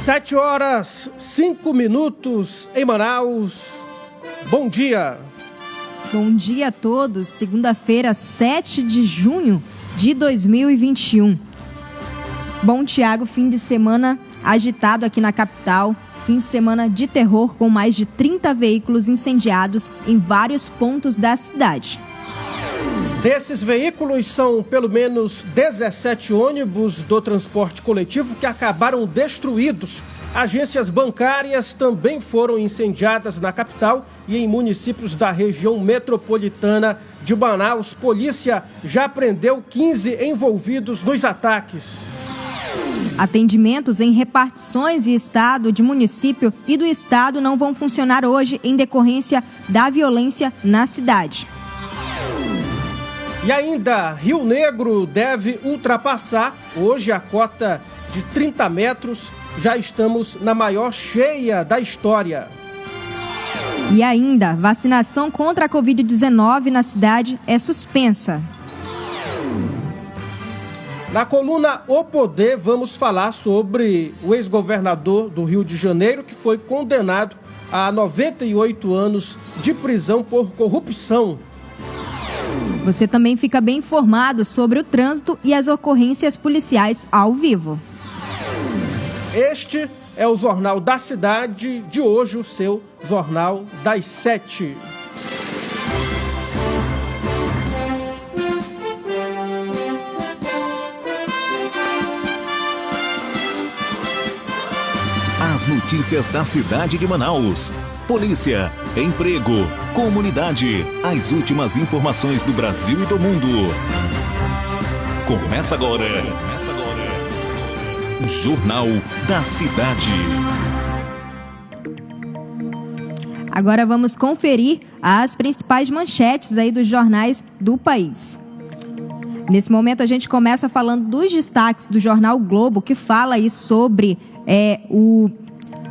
7h05 em Manaus. Bom dia. Bom dia a todos. Segunda-feira, 7 de junho de 2021. Bom, Tiago, fim de semana agitado aqui na capital. Fim de semana de terror com mais de 30 veículos incendiados em vários pontos da cidade. Desses veículos são pelo menos 17 ônibus do transporte coletivo que acabaram destruídos. Agências bancárias também foram incendiadas na capital e em municípios da região metropolitana de Manaus. Polícia já prendeu 15 envolvidos nos ataques. Atendimentos em repartições e estado de município e do estado não vão funcionar hoje em decorrência da violência na cidade. E ainda, Rio Negro deve ultrapassar hoje a cota de 30 metros. Já estamos na maior cheia da história. E ainda, vacinação contra a Covid-19 na cidade é suspensa. Na coluna O Poder, vamos falar sobre o ex-governador do Rio de Janeiro, que foi condenado a 98 anos de prisão por corrupção. Você também fica bem informado sobre o trânsito e as ocorrências policiais ao vivo. Este é o Jornal da Cidade de hoje, o seu Jornal das 7. As notícias da cidade de Manaus. Polícia, emprego, comunidade, as últimas informações do Brasil e do mundo. Começa agora. Jornal da Cidade. Agora vamos conferir as principais manchetes aí dos jornais do país. Nesse momento a gente começa falando dos destaques do jornal Globo, que fala aí sobre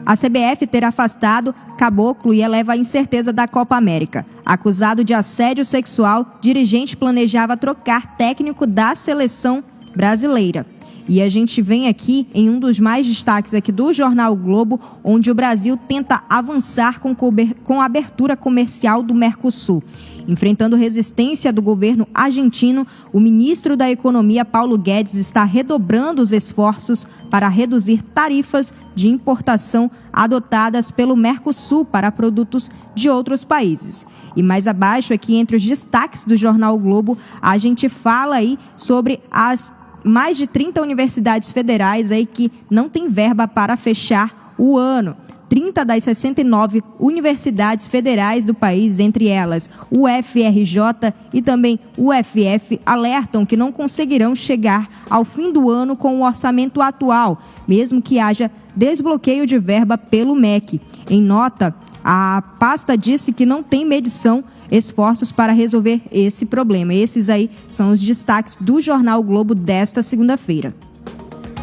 a CBF ter afastado Caboclo e eleva a incerteza da Copa América. Acusado de assédio sexual, dirigente planejava trocar técnico da seleção brasileira. E a gente vem aqui em um dos mais destaques aqui do jornal Globo, onde o Brasil tenta avançar com a abertura comercial do Mercosul. Enfrentando resistência do governo argentino, o ministro da Economia, Paulo Guedes, está redobrando os esforços para reduzir tarifas de importação adotadas pelo Mercosul para produtos de outros países. E mais abaixo, aqui entre os destaques do jornal Globo, a gente fala aí sobre as mais de 30 universidades federais aí que não têm verba para fechar o ano. 30 das 69 universidades federais do país, entre elas o UFRJ e também o UFF, alertam que não conseguirão chegar ao fim do ano com o orçamento atual, mesmo que haja desbloqueio de verba pelo MEC. Em nota, a pasta disse que não tem medição esforços para resolver esse problema. Esses aí são os destaques do Jornal Globo desta segunda-feira.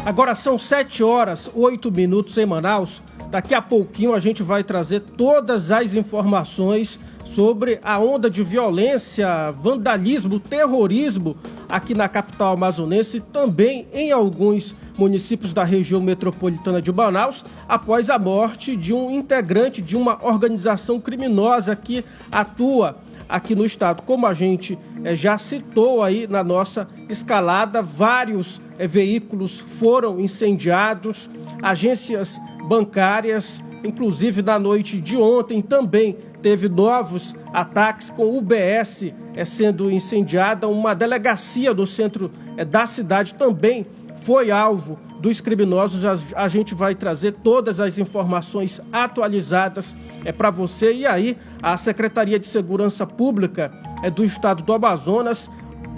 Agora são 7h08 em Manaus. Daqui a pouquinho a gente vai trazer todas as informações sobre a onda de violência, vandalismo, terrorismo aqui na capital amazonense e também em alguns municípios da região metropolitana de Manaus, após a morte de um integrante de uma organização criminosa que atua aqui no estado. Como a gente já citou aí na nossa escalada, vários veículos foram incendiados, agências bancárias, inclusive na noite de ontem também teve novos ataques com o UBS sendo incendiada, uma delegacia do centro da cidade também foi alvo dos criminosos. A gente vai trazer todas as informações atualizadas para você. E aí a Secretaria de Segurança Pública do estado do Amazonas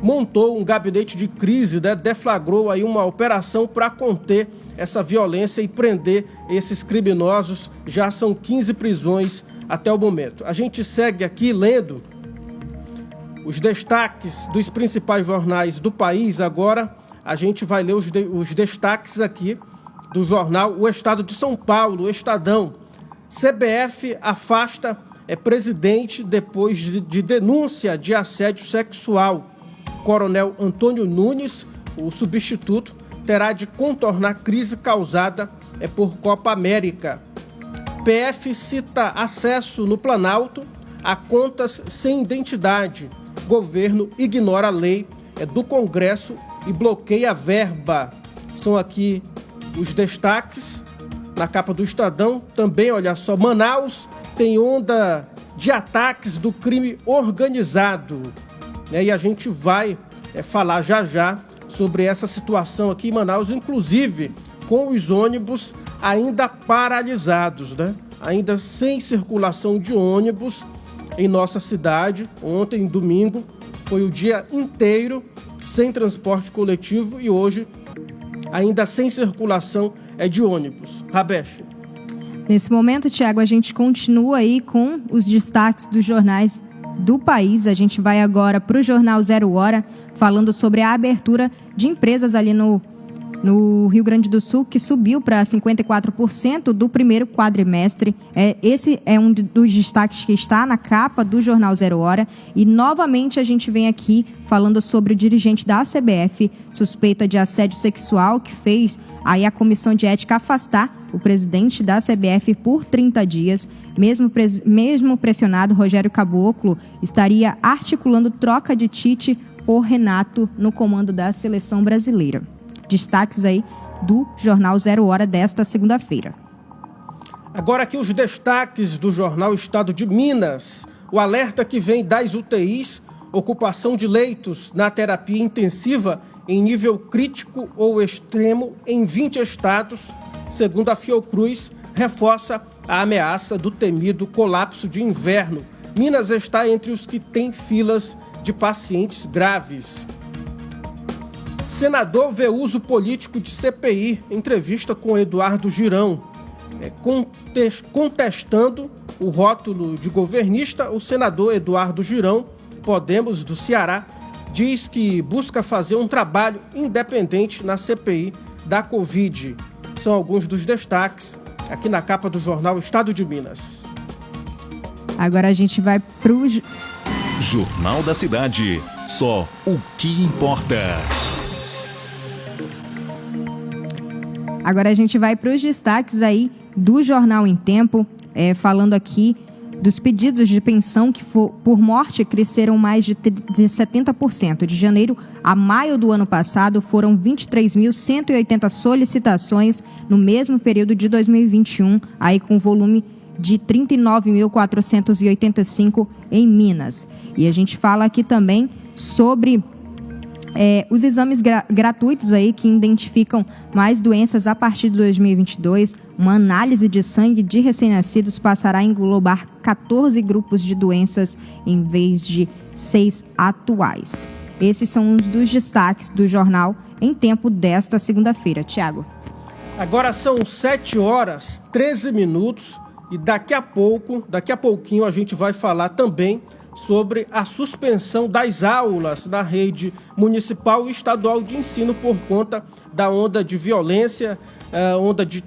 montou um gabinete de crise, deflagrou aí uma operação para conter essa violência e prender esses criminosos. Já são 15 prisões até o momento. A gente segue aqui lendo os destaques dos principais jornais do país. Agora a gente vai ler os destaques aqui do jornal O Estado de São Paulo, o Estadão. CBF afasta presidente depois de denúncia de assédio sexual. Coronel Antônio Nunes, o substituto, terá de contornar crise causada é por Copa América. PF cita acesso no Planalto a contas sem identidade. Governo ignora a lei do Congresso e bloqueia a verba. São aqui os destaques na capa do Estadão. Também, olha só, Manaus tem onda de ataques do crime organizado. E a gente vai falar já sobre essa situação aqui em Manaus, inclusive com os ônibus ainda paralisados, ainda sem circulação de ônibus em nossa cidade. Ontem, domingo, foi o dia inteiro sem transporte coletivo e hoje ainda sem circulação de ônibus. Rabesh. Nesse momento, Tiago, a gente continua aí com os destaques dos jornais do país. A gente vai agora para o Jornal 0 Hora, falando sobre a abertura de empresas ali no Rio Grande do Sul, que subiu para 54% do primeiro quadrimestre. Esse é um dos destaques que está na capa do Jornal 0 Hora. E, novamente, a gente vem aqui falando sobre o dirigente da CBF, suspeita de assédio sexual, que fez aí a comissão de ética afastar o presidente da CBF por 30 dias. Mesmo pressionado, Rogério Caboclo estaria articulando troca de Tite por Renato no comando da seleção brasileira. Destaques aí do Jornal 0 Hora desta segunda-feira. Agora aqui os destaques do Jornal Estado de Minas. O alerta que vem das UTIs, ocupação de leitos na terapia intensiva em nível crítico ou extremo em 20 estados, segundo a Fiocruz, reforça a ameaça do temido colapso de inverno. Minas está entre os que têm filas de pacientes graves. Senador vê uso político de CPI, entrevista com Eduardo Girão. Contestando o rótulo de governista, o senador Eduardo Girão, Podemos, do Ceará, diz que busca fazer um trabalho independente na CPI da Covid. São alguns dos destaques aqui na capa do jornal Estado de Minas. Agora a gente vai para o Jornal da Cidade. Só o que importa. Agora a gente vai para os destaques aí do Jornal em Tempo, falando aqui dos pedidos de pensão que por morte cresceram mais de 70%. De janeiro a maio do ano passado foram 23.180 solicitações no mesmo período de 2021, aí com volume de 39.485 em Minas. E a gente fala aqui também sobre os exames gratuitos aí que identificam mais doenças a partir de 2022. Uma análise de sangue de recém-nascidos passará a englobar 14 grupos de doenças em vez de 6 atuais. Esses são uns dos destaques do Jornal em Tempo desta segunda-feira. Tiago. Agora são 7h13 e daqui a pouquinho a gente vai falar também sobre a suspensão das aulas na rede municipal e estadual de ensino por conta da onda de violência, onda de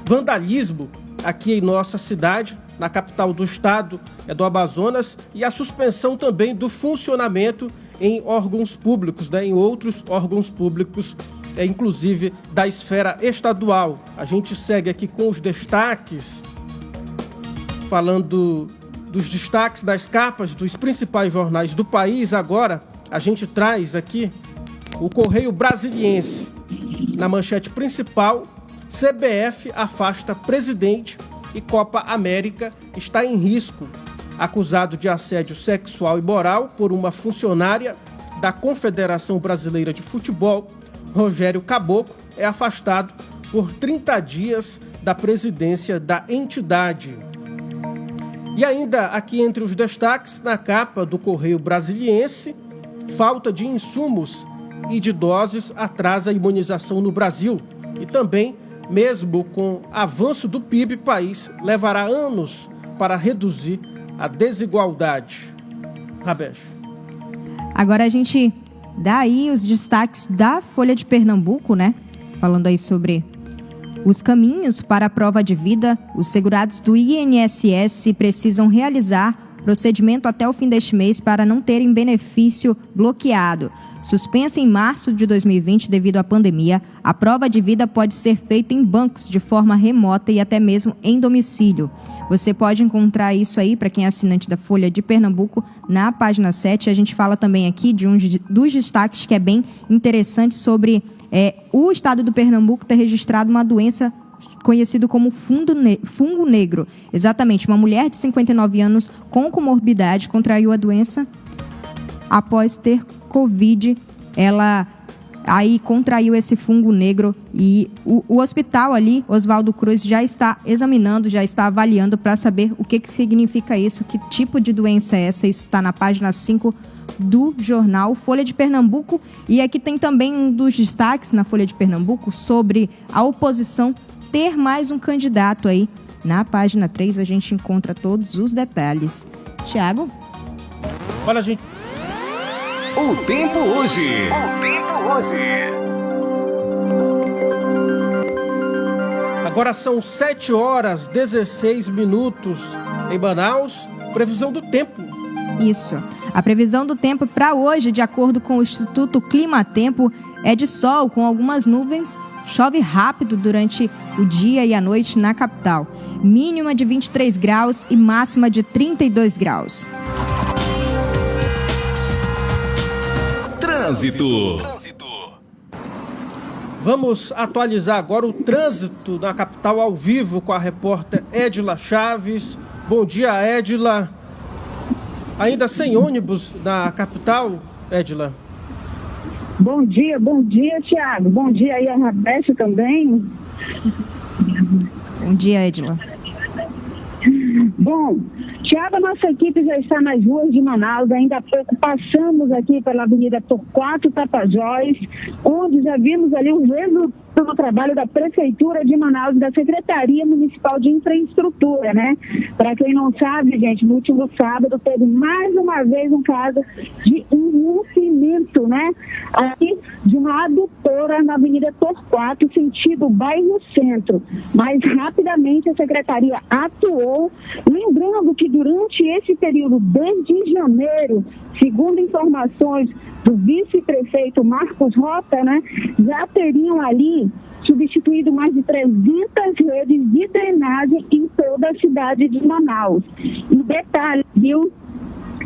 vandalismo aqui em nossa cidade, na capital do estado, do Amazonas, e a suspensão também do funcionamento em órgãos públicos, em outros órgãos públicos, inclusive da esfera estadual. A gente segue aqui com os destaques, falando dos destaques das capas dos principais jornais do país. Agora a gente traz aqui o Correio Brasiliense. Na manchete principal, CBF afasta presidente e Copa América está em risco. Acusado de assédio sexual e moral por uma funcionária da Confederação Brasileira de Futebol, Rogério Caboclo é afastado por 30 dias da presidência da entidade. E ainda aqui entre os destaques, na capa do Correio Brasiliense, falta de insumos e de doses atrasa a imunização no Brasil. E também, mesmo com avanço do PIB, o país levará anos para reduzir a desigualdade. Rabesh. Agora a gente dá aí os destaques da Folha de Pernambuco, Falando aí sobre os caminhos para a prova de vida. Os segurados do INSS precisam realizar procedimento até o fim deste mês para não terem benefício bloqueado. Suspensa em março de 2020 devido à pandemia, a prova de vida pode ser feita em bancos de forma remota e até mesmo em domicílio. Você pode encontrar isso aí, para quem é assinante da Folha de Pernambuco, na página 7. A gente fala também aqui de dos destaques que é bem interessante sobre o estado do Pernambuco ter registrado uma doença conhecido como fungo negro. Exatamente, uma mulher de 59 anos com comorbidade contraiu a doença após ter Covid. Ela aí contraiu esse fungo negro e o hospital ali, Oswaldo Cruz, já está examinando, já está avaliando para saber o que significa isso, que tipo de doença é essa. Isso está na página 5 do jornal Folha de Pernambuco. E aqui tem também um dos destaques na Folha de Pernambuco sobre a oposição ter mais um candidato aí. Na página 3 a gente encontra todos os detalhes. Tiago? Olha, gente. O tempo hoje. Agora são 7h16 em Manaus. Previsão do tempo. Isso. A previsão do tempo para hoje, de acordo com o Instituto Climatempo, é de sol com algumas nuvens. Chove rápido durante o dia e a noite na capital. Mínima de 23 graus e máxima de 32 graus. Trânsito. Vamos atualizar agora o trânsito na capital ao vivo com a repórter Edila Chaves. Bom dia, Edila. Ainda sem ônibus na capital, Edila? Bom dia, Tiago. Bom dia aí a Rabeca também. Bom dia, Edila. Bom, Tiago, a nossa equipe já está nas ruas de Manaus. Ainda há pouco passamos aqui pela Avenida Torquato Tapajós, onde já vimos ali o resultado do trabalho da Prefeitura de Manaus e da Secretaria Municipal de Infraestrutura, né? Para quem não sabe, gente, no último sábado teve mais uma vez um caso de rompimento, né? Aqui de uma adutora na Avenida Torquato, sentido bairro Centro. Mas rapidamente a Secretaria atuou, lembrando que durante esse período, desde janeiro, segundo informações do vice-prefeito Marcos Rota, né, já teriam ali substituído mais de 300 redes de drenagem em toda a cidade de Manaus. E detalhe, viu?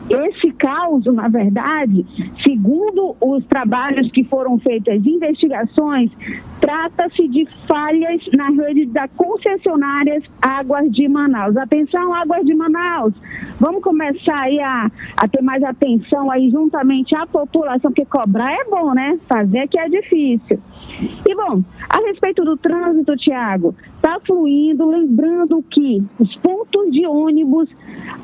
Esse caos, na verdade, segundo os trabalhos que foram feitos, as investigações, trata-se de falhas na rede da concessionárias Águas de Manaus. Atenção, Águas de Manaus, vamos começar aí a ter mais atenção aí juntamente à população, porque cobrar é bom, né? Fazer que é difícil. E bom, a respeito do trânsito, Tiago, está fluindo, lembrando que os pontos de ônibus,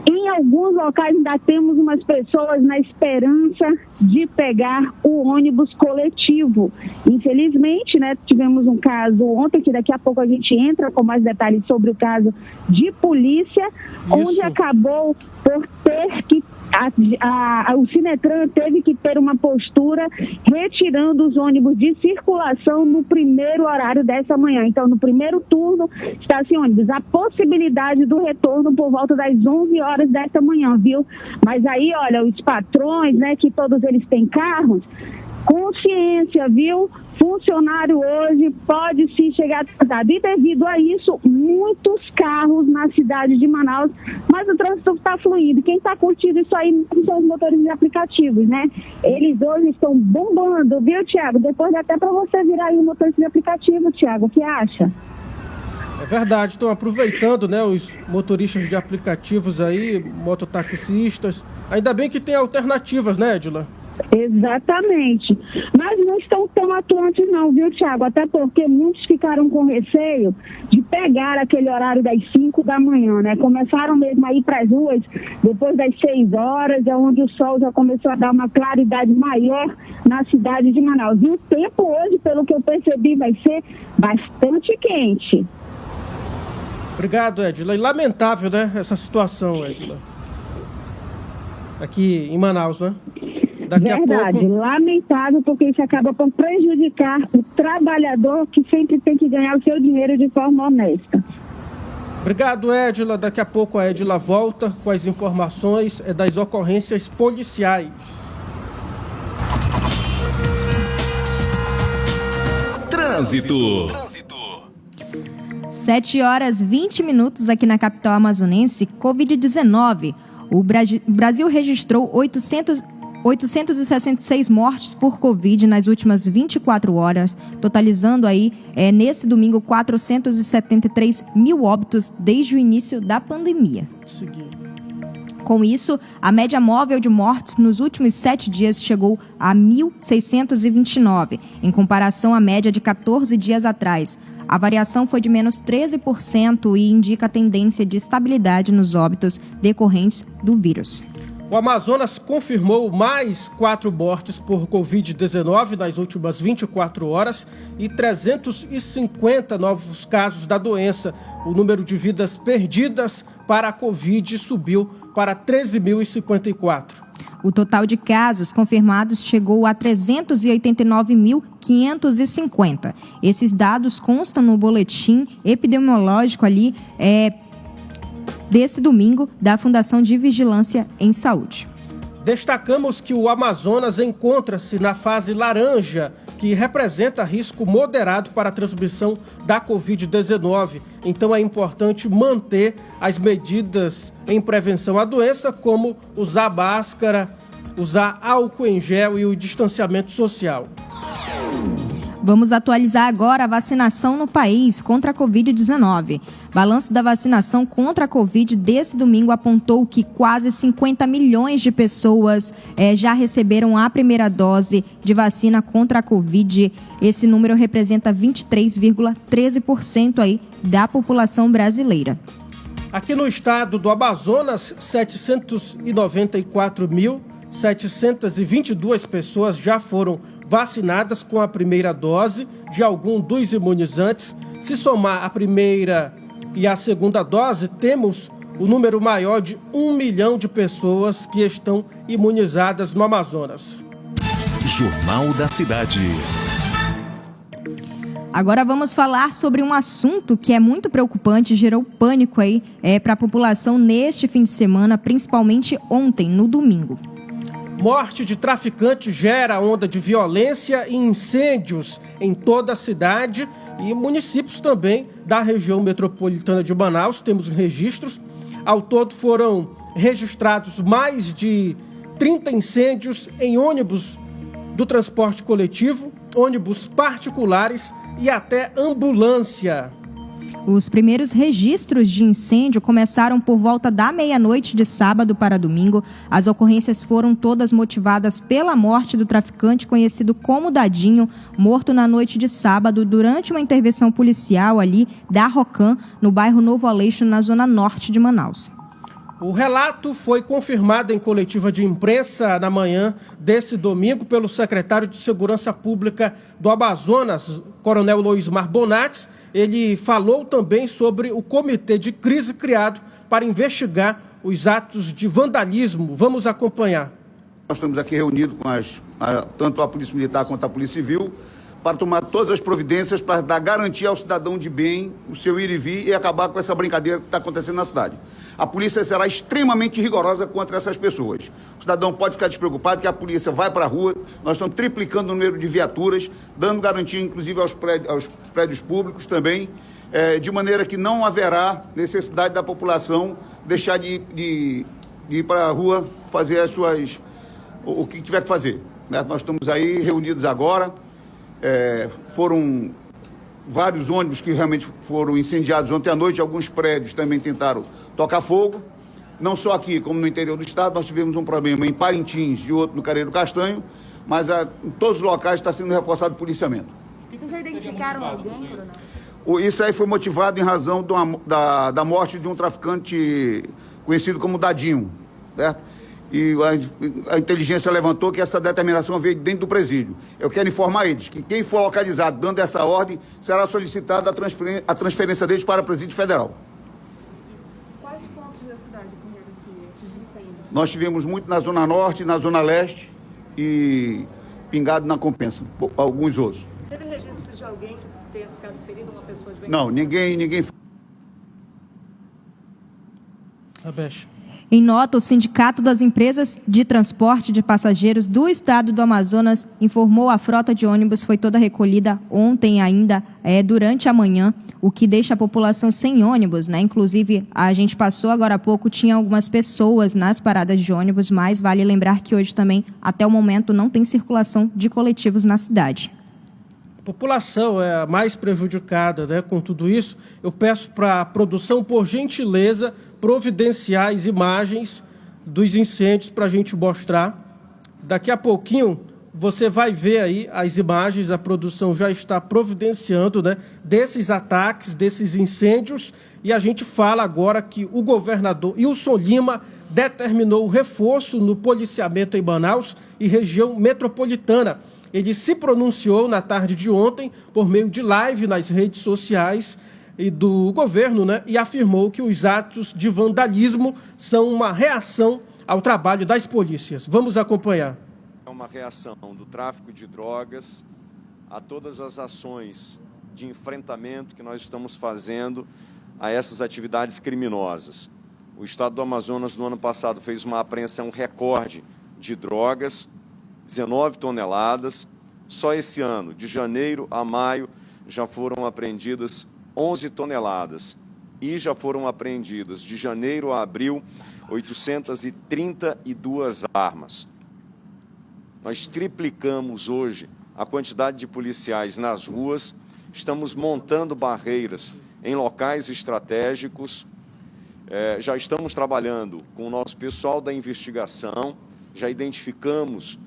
em alguns locais ainda temos umas pessoas na esperança de pegar o ônibus coletivo. Infelizmente, né, tivemos um caso ontem, que daqui a pouco a gente entra com mais detalhes sobre o caso de polícia, onde acabou por ter que o Sinetran teve que ter uma postura retirando os ônibus de circulação no primeiro horário dessa manhã. Então, no primeiro turno, está sem ônibus. A possibilidade do retorno por volta das 11 horas dessa manhã, viu? Mas aí, olha, os patrões, né, que todos eles têm carros, consciência, viu? Funcionário hoje pode sim chegar atrasado. E devido a isso, muitos carros na cidade de Manaus, mas o trânsito está fluindo. Quem está curtindo isso aí são os motoristas de aplicativos, né? Eles hoje estão bombando, viu, Tiago? Depois até para você virar aí um motorista de aplicativo, Tiago, o que acha? É verdade, estão aproveitando, né, os motoristas de aplicativos aí, mototaxistas. Ainda bem que tem alternativas, né, Edila? Exatamente, mas não estão tão atuantes não, viu, Tiago? Até porque muitos ficaram com receio de pegar aquele horário das 5 da manhã, né? Começaram mesmo a ir para as ruas depois das 6 horas, é onde o sol já começou a dar uma claridade maior na cidade de Manaus. E o tempo hoje, pelo que eu percebi, vai ser bastante quente. Obrigado, Edila. E lamentável, né, essa situação, Edila. Aqui em Manaus, né? Daqui Verdade, a pouco... lamentável, porque isso acaba por prejudicar o trabalhador que sempre tem que ganhar o seu dinheiro de forma honesta. Obrigado, Edila. Daqui a pouco a Edila volta com as informações das ocorrências policiais. Trânsito. 7h20 aqui na capital amazonense. Covid-19. O Brasil registrou 866 mortes por Covid nas últimas 24 horas, totalizando aí, nesse domingo, 473 mil óbitos desde o início da pandemia. Com isso, a média móvel de mortes nos últimos 7 dias chegou a 1.629, em comparação à média de 14 dias atrás. A variação foi de menos 13% e indica a tendência de estabilidade nos óbitos decorrentes do vírus. O Amazonas confirmou mais 4 mortes por Covid-19 nas últimas 24 horas e 350 novos casos da doença. O número de vidas perdidas para a Covid subiu para 13.054. O total de casos confirmados chegou a 389.550. Esses dados constam no boletim epidemiológico ali, desse domingo da Fundação de Vigilância em Saúde. Destacamos que o Amazonas encontra-se na fase laranja, que representa risco moderado para a transmissão da Covid-19. Então é importante manter as medidas em prevenção à doença, como usar máscara, usar álcool em gel e o distanciamento social. Vamos atualizar agora a vacinação no país contra a Covid-19. Balanço da vacinação contra a Covid desse domingo apontou que quase 50 milhões de pessoas já receberam a primeira dose de vacina contra a Covid. Esse número representa 23,13% aí da população brasileira. Aqui no estado do Amazonas, 794.722 pessoas já foram vacinadas com a primeira dose de algum dos imunizantes. Se somar a primeira e a segunda dose, temos o número maior de 1 milhão de pessoas que estão imunizadas no Amazonas. Jornal da Cidade. Agora vamos falar sobre um assunto que é muito preocupante, gerou pânico aí para a população neste fim de semana, principalmente ontem, no domingo. Morte de traficante gera onda de violência e incêndios em toda a cidade e municípios também da região metropolitana de Manaus. Temos registros. Ao todo foram registrados mais de 30 incêndios em ônibus do transporte coletivo, ônibus particulares e até ambulância. Os primeiros registros de incêndio começaram por volta da meia-noite de sábado para domingo. As ocorrências foram todas motivadas pela morte do traficante conhecido como Dadinho, morto na noite de sábado durante uma intervenção policial ali da Rocan, no bairro Novo Aleixo, na zona norte de Manaus. O relato foi confirmado em coletiva de imprensa na manhã desse domingo pelo secretário de Segurança Pública do Amazonas, Coronel Loismar Bonates. Ele falou também sobre o comitê de crise criado para investigar os atos de vandalismo. Vamos acompanhar. Nós estamos aqui reunidos com tanto a Polícia Militar quanto a Polícia Civil para tomar todas as providências para dar garantia ao cidadão de bem, o seu ir e vir e acabar com essa brincadeira que está acontecendo na cidade. A polícia será extremamente rigorosa contra essas pessoas. O cidadão pode ficar despreocupado que a polícia vai para a rua, nós estamos triplicando o número de viaturas, dando garantia inclusive aos prédios públicos também, de maneira que não haverá necessidade da população deixar de ir para a rua fazer o que tiver que fazer. Né? Nós estamos aí reunidos agora, foram vários ônibus que realmente foram incendiados ontem à noite, alguns prédios também tentaram tocar fogo, não só aqui como no interior do estado. Nós tivemos um problema em Parintins e outro no Careiro Castanho, mas em todos os locais está sendo reforçado o policiamento. Vocês já identificaram alguém, coronel? Isso aí foi motivado em razão da morte de um traficante conhecido como Dadinho, certo? E a inteligência levantou que essa determinação veio dentro do presídio. Eu quero informar eles que quem for localizado dando essa ordem será solicitada a transferência deles para o presídio federal. Quais pontos da cidade ocorreram esses incêndios? Nós tivemos muito na Zona Norte, na Zona Leste e pingado na Compensa, alguns outros. Teve registro de alguém que tenha ficado ferido, uma pessoa de bem? Não, ninguém. Abete. Em nota, o Sindicato das Empresas de Transporte de Passageiros do Estado do Amazonas informou a frota de ônibus foi toda recolhida ontem ainda, durante a manhã, o que deixa a população sem ônibus, né? Inclusive, a gente passou agora há pouco, tinha algumas pessoas nas paradas de ônibus, mas vale lembrar que hoje também, até o momento, não tem circulação de coletivos na cidade. A população é a mais prejudicada, né, com tudo isso. Eu peço para a produção, por gentileza, providenciar as imagens dos incêndios para a gente mostrar. Daqui a pouquinho você vai ver aí as imagens, a produção já está providenciando, né, desses ataques, desses incêndios, e a gente fala agora que o governador Wilson Lima determinou o reforço no policiamento em Manaus e região metropolitana. Ele se pronunciou na tarde de ontem por meio de live nas redes sociais e do governo, né, e afirmou que os atos de vandalismo são uma reação ao trabalho das polícias. Vamos acompanhar. É uma reação do tráfico de drogas a todas as ações de enfrentamento que nós estamos fazendo a essas atividades criminosas. O Estado do Amazonas, no ano passado, fez uma apreensão recorde de drogas, 19 toneladas. Só esse ano, de janeiro a maio, já foram apreendidas 11 toneladas. E já foram apreendidas, de janeiro a abril, 832 armas. Nós triplicamos hoje a quantidade de policiais nas ruas, estamos montando barreiras em locais estratégicos, já estamos trabalhando com o nosso pessoal da investigação, já identificamos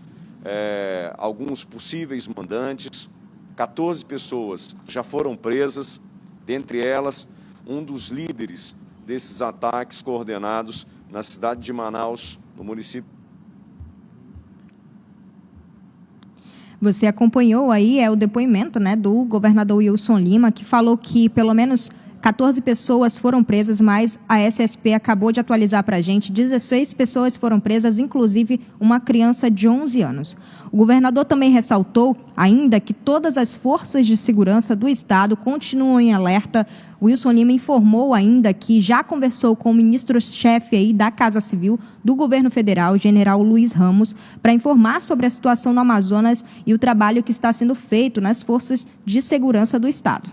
alguns possíveis mandantes, 14 pessoas já foram presas, dentre elas um dos líderes desses ataques coordenados na cidade de Manaus, no município. Você acompanhou aí o depoimento, né, do governador Wilson Lima, que falou que pelo menos 14 pessoas foram presas, mas a SSP acabou de atualizar para a gente, 16 pessoas foram presas, inclusive uma criança de 11 anos. O governador também ressaltou ainda que todas as forças de segurança do Estado continuam em alerta. Wilson Lima informou ainda que já conversou com o ministro-chefe aí da Casa Civil do governo federal, general Luiz Ramos, para informar sobre a situação no Amazonas e o trabalho que está sendo feito nas forças de segurança do Estado.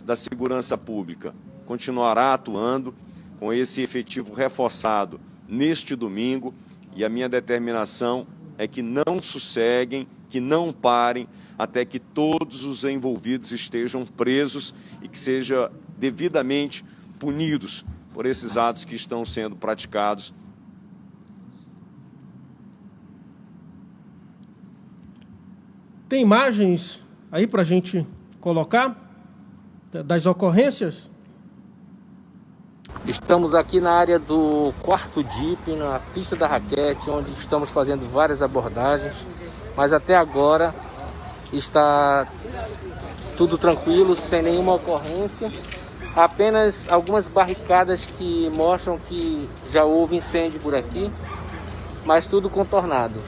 Da segurança pública continuará atuando com esse efetivo reforçado neste domingo, e a minha determinação é que não sosseguem, que não parem até que todos os envolvidos estejam presos e que sejam devidamente punidos por esses atos que estão sendo praticados. Tem imagens aí para a gente colocar das ocorrências? Estamos aqui na área do quarto DIP, na pista da raquete, onde estamos fazendo várias abordagens, mas até agora está tudo tranquilo, sem nenhuma ocorrência, apenas algumas barricadas que mostram que já houve incêndio por aqui, mas tudo contornado.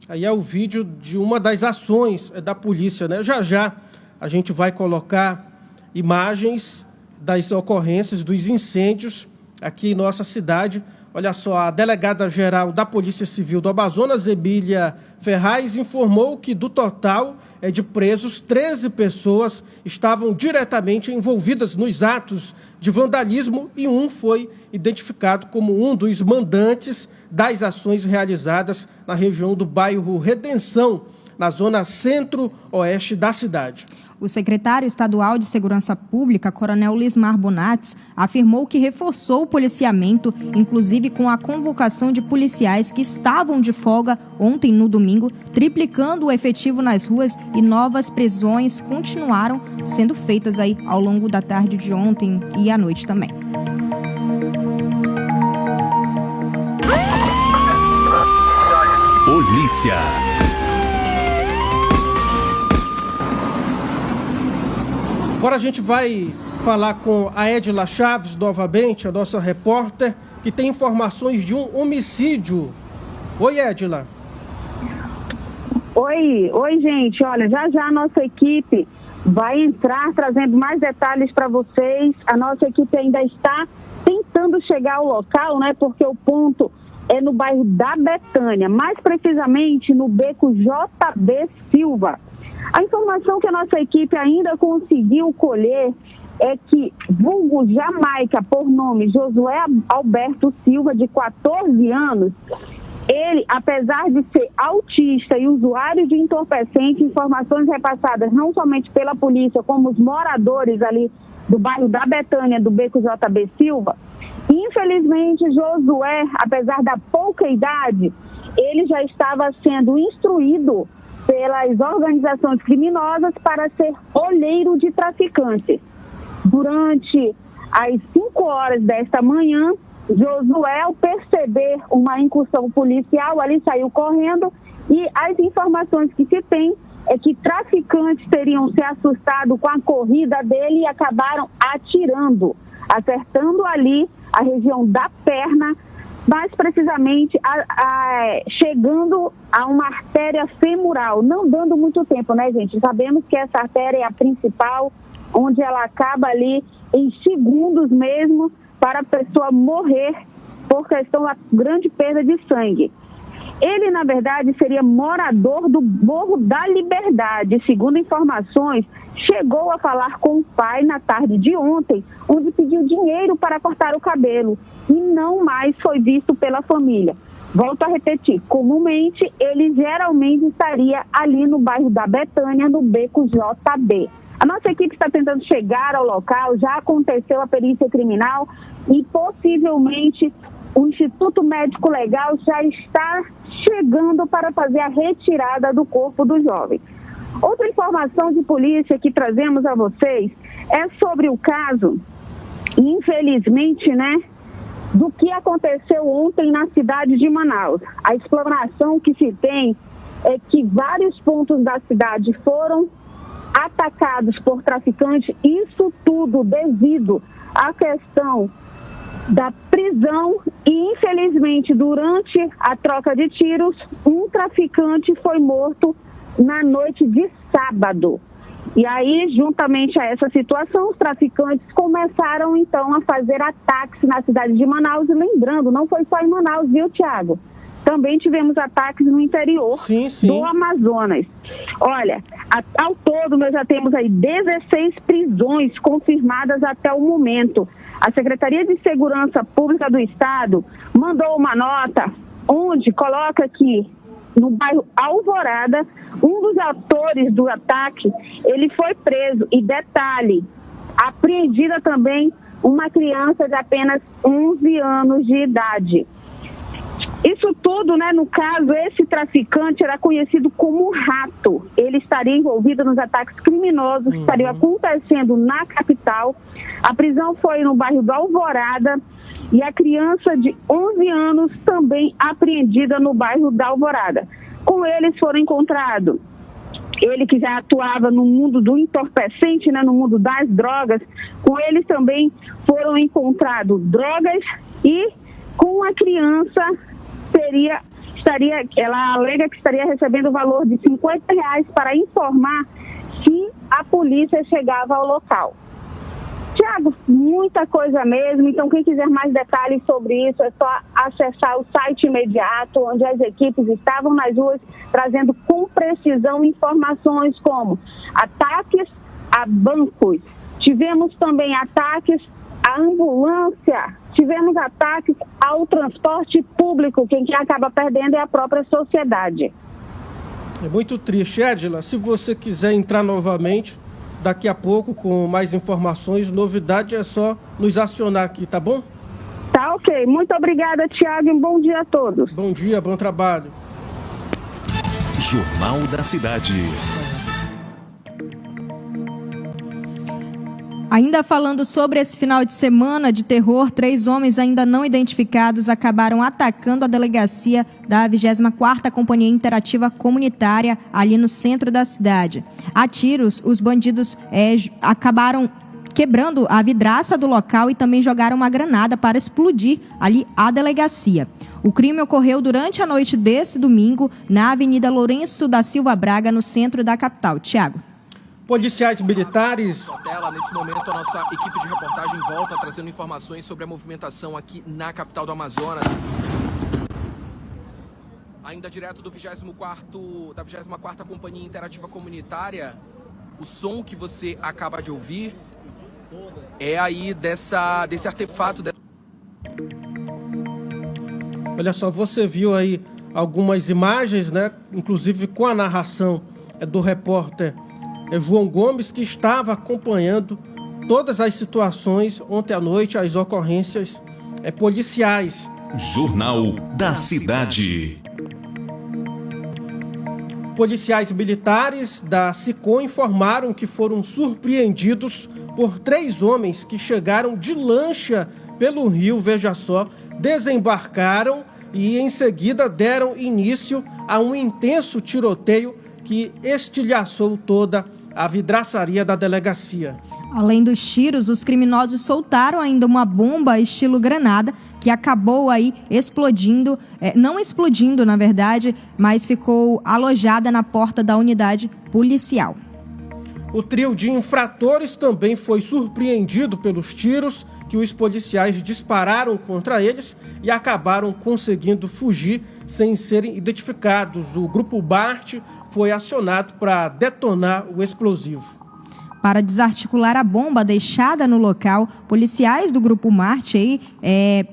Aí é o vídeo de uma das ações da polícia, né? Já já a gente vai colocar imagens das ocorrências, dos incêndios aqui em nossa cidade. Olha só, a delegada-geral da Polícia Civil do Amazonas, Emília Ferraz, informou que do total de presos, 13 pessoas estavam diretamente envolvidas nos atos de vandalismo e um foi identificado como um dos mandantes das ações realizadas na região do bairro Redenção, na zona centro-oeste da cidade. O secretário estadual de Segurança Pública, Coronel Lismar Bonatz, afirmou que reforçou o policiamento, inclusive com a convocação de policiais que estavam de folga ontem no domingo, triplicando o efetivo nas ruas, e novas prisões continuaram sendo feitas aí ao longo da tarde de ontem e à noite também. Polícia. Agora a gente vai falar com a Edila Chaves novamente, a nossa repórter, que tem informações de um homicídio. Oi, Edila. Oi, gente. Olha, já a nossa equipe vai entrar trazendo mais detalhes para vocês. A nossa equipe ainda está tentando chegar ao local, né? Porque o ponto é no bairro da Betânia, mais precisamente no beco JB Silva. A informação que a nossa equipe ainda conseguiu colher é que vulgo Jamaica, por nome Josué Alberto Silva, de 14 anos, ele, apesar de ser autista e usuário de entorpecente, informações repassadas não somente pela polícia, como os moradores ali do bairro da Betânia, do beco JB Silva, infelizmente Josué, apesar da pouca idade, ele já estava sendo instruído pelas organizações criminosas para ser olheiro de traficantes. Durante as 5 horas desta manhã, Josué, ao perceber uma incursão policial, ali saiu correndo, e as informações que se tem é que traficantes teriam se assustado com a corrida dele e acabaram atirando, acertando ali a região da perna, mais precisamente chegando a uma artéria femoral, não dando muito tempo, né, gente? Sabemos que essa artéria é a principal, onde ela acaba ali em segundos mesmo, para a pessoa morrer por questão da grande perda de sangue. Ele, na verdade, seria morador do Morro da Liberdade. Segundo informações, chegou a falar com o pai na tarde de ontem, onde pediu dinheiro para cortar o cabelo e não mais foi visto pela família. Volto a repetir, comumente ele geralmente estaria ali no bairro da Betânia, no beco JB. A nossa equipe está tentando chegar ao local, já aconteceu a perícia criminal e possivelmente o Instituto Médico Legal já está chegando para fazer a retirada do corpo do jovem. Outra informação de polícia que trazemos a vocês é sobre o caso, infelizmente, né, do que aconteceu ontem na cidade de Manaus. A explanação que se tem é que vários pontos da cidade foram atacados por traficantes, isso tudo devido à questão da prisão e, infelizmente, durante a troca de tiros, um traficante foi morto na noite de sábado. E aí, juntamente a essa situação, os traficantes começaram, então, a fazer ataques na cidade de Manaus. E lembrando, não foi só em Manaus, viu, Thiago? Também tivemos ataques no interior do Amazonas. Olha, ao todo nós já temos aí 16 prisões confirmadas até o momento. A Secretaria de Segurança Pública do Estado mandou uma nota onde coloca que no bairro Alvorada, um dos autores do ataque, ele foi preso. E detalhe, apreendida também uma criança de apenas 11 anos de idade. Isso tudo, né, no caso, esse traficante era conhecido como Rato. Ele estaria envolvido nos ataques criminosos que estariam acontecendo na capital. A prisão foi no bairro do Alvorada e a criança de 11 anos também apreendida no bairro da Alvorada. Com eles foram encontrados, ele que já atuava no mundo do entorpecente, né, no mundo das drogas, com eles também foram encontrados drogas e com a criança ela alega que estaria recebendo o valor de R$50 para informar se a polícia chegava ao local. Tiago, muita coisa mesmo, então quem quiser mais detalhes sobre isso é só acessar o site imediato, onde as equipes estavam nas ruas trazendo com precisão informações como ataques a bancos, tivemos também ataques à ambulância, tivemos ataques ao transporte público, quem acaba perdendo é a própria sociedade. É muito triste, Edila. Se você quiser entrar novamente, daqui a pouco, com mais informações, novidade, é só nos acionar aqui, tá bom? Tá ok. Muito obrigada, Thiago, e um bom dia a todos. Bom dia, bom trabalho. Jornal da Cidade. Ainda falando sobre esse final de semana de terror, 3 homens ainda não identificados acabaram atacando a delegacia da 24ª Companhia Interativa Comunitária ali no centro da cidade. A tiros, os bandidos acabaram quebrando a vidraça do local e também jogaram uma granada para explodir ali a delegacia. O crime ocorreu durante a noite desse domingo na Avenida Lourenço da Silva Braga, no centro da capital. Tiago. Policiais militares... Nesse momento, a nossa equipe de reportagem volta trazendo informações sobre a movimentação aqui na capital do Amazonas. Ainda direto da 24ª Companhia Interativa Comunitária, o som que você acaba de ouvir é aí desse artefato. Olha só, você viu aí algumas imagens, né? Inclusive com a narração do repórter João Gomes, que estava acompanhando todas as situações ontem à noite, as ocorrências policiais. Jornal da Cidade. Policiais militares da SICOM informaram que foram surpreendidos por 3 homens que chegaram de lancha pelo rio, veja só, desembarcaram e em seguida deram início a um intenso tiroteio que estilhaçou toda a vidraçaria da delegacia. Além dos tiros, os criminosos soltaram ainda uma bomba estilo granada que acabou aí explodindo, não explodindo na verdade, mas ficou alojada na porta da unidade policial. O trio de infratores também foi surpreendido pelos tiros que os policiais dispararam contra eles e acabaram conseguindo fugir sem serem identificados. O grupo BART foi acionado para detonar o explosivo. Para desarticular a bomba deixada no local, policiais do Grupo Marte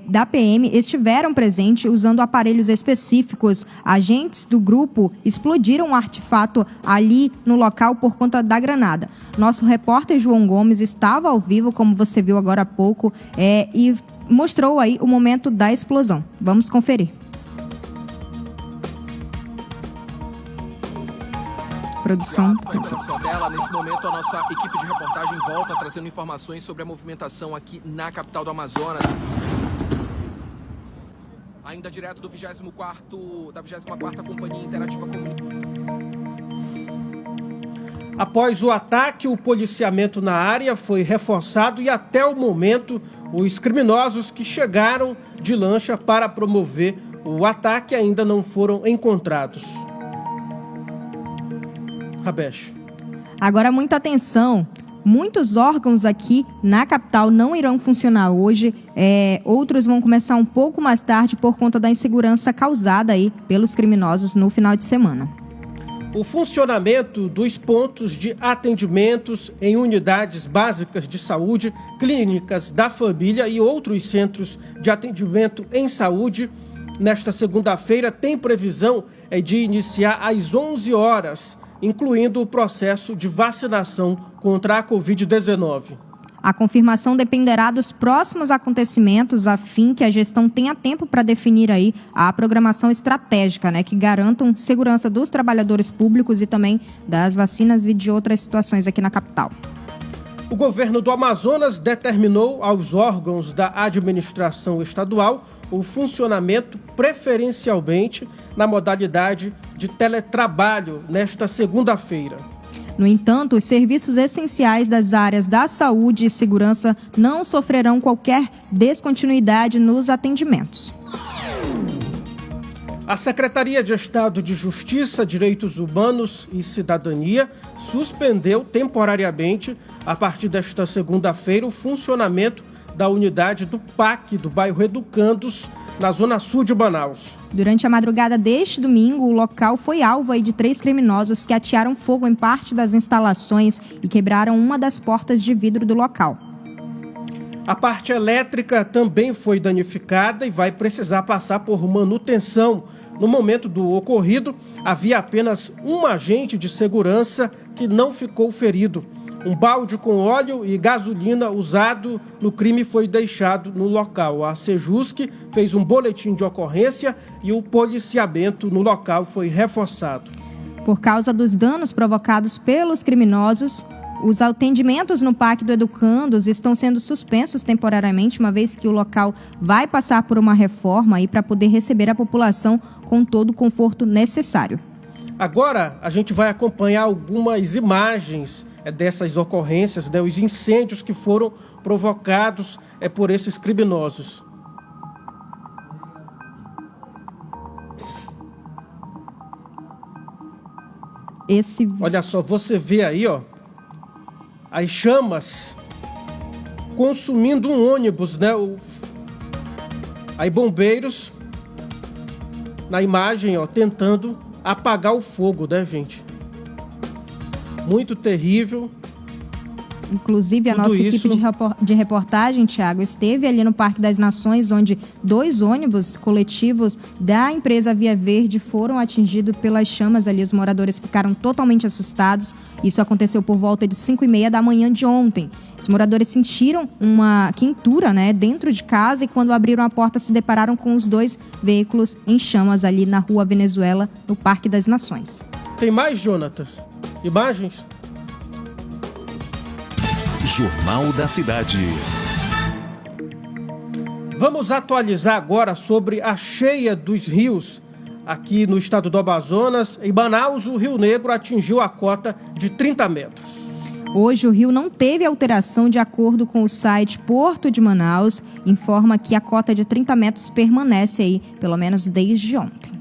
da PM estiveram presentes usando aparelhos específicos. Agentes do grupo explodiram um artefato ali no local por conta da granada. Nosso repórter João Gomes estava ao vivo, como você viu agora há pouco, e mostrou aí o momento da explosão. Vamos conferir. Produção. Nesse momento, a nossa equipe de reportagem volta trazendo informações sobre a movimentação aqui na capital do Amazonas. Ainda direto da 24ª Companhia Interativa Comunitária. Após o ataque, o policiamento na área foi reforçado e até o momento os criminosos que chegaram de lancha para promover o ataque ainda não foram encontrados. Rabesh. Agora, muita atenção. Muitos órgãos aqui na capital não irão funcionar hoje. Outros vão começar um pouco mais tarde por conta da insegurança causada aí pelos criminosos no final de semana. O funcionamento dos pontos de atendimentos em unidades básicas de saúde, clínicas da família e outros centros de atendimento em saúde, nesta segunda-feira, tem previsão de iniciar às 11 horas, incluindo o processo de vacinação contra a Covid-19. A confirmação dependerá dos próximos acontecimentos, a fim que a gestão tenha tempo para definir aí a programação estratégica, né, que garantam segurança dos trabalhadores públicos e também das vacinas e de outras situações aqui na capital. O governo do Amazonas determinou aos órgãos da administração estadual o funcionamento preferencialmente na modalidade de teletrabalho nesta segunda-feira. No entanto, os serviços essenciais das áreas da saúde e segurança não sofrerão qualquer descontinuidade nos atendimentos. A Secretaria de Estado de Justiça, Direitos Humanos e Cidadania suspendeu temporariamente, a partir desta segunda-feira, o funcionamento da unidade do PAC do bairro Educandos, na zona sul de Manaus. Durante a madrugada deste domingo, o local foi alvo de 3 criminosos que atearam fogo em parte das instalações e quebraram uma das portas de vidro do local. A parte elétrica também foi danificada e vai precisar passar por manutenção. No momento do ocorrido, havia apenas um agente de segurança que não ficou ferido. Um balde com óleo e gasolina usado no crime foi deixado no local. A Sejusc fez um boletim de ocorrência e o policiamento no local foi reforçado. Por causa dos danos provocados pelos criminosos, os atendimentos no PAC do Educandos estão sendo suspensos temporariamente, uma vez que o local vai passar por uma reforma para poder receber a população com todo o conforto necessário. Agora a gente vai acompanhar algumas imagens dessas ocorrências, os incêndios que foram provocados por esses criminosos. Olha só, você vê aí, ó, as chamas consumindo um ônibus, né? Aí bombeiros na imagem, ó, tentando apagar o fogo, né, gente? Muito terrível. Inclusive, a nossa equipe de reportagem, Thiago, esteve ali no Parque das Nações, onde 2 ônibus coletivos da empresa Via Verde foram atingidos pelas chamas ali. Os moradores ficaram totalmente assustados. Isso aconteceu por volta de 5h30 da manhã de ontem. Os moradores sentiram uma quentura, né, dentro de casa, e quando abriram a porta se depararam com os 2 veículos em chamas ali na Rua Venezuela, no Parque das Nações. Tem mais, Jonatas? Imagens? Jornal da Cidade. Vamos atualizar agora sobre a cheia dos rios aqui no estado do Amazonas. Em Manaus, o Rio Negro atingiu a cota de 30 metros. Hoje, o rio não teve alteração. De acordo com o site Porto de Manaus, informa que a cota de 30 metros permanece aí, pelo menos desde ontem.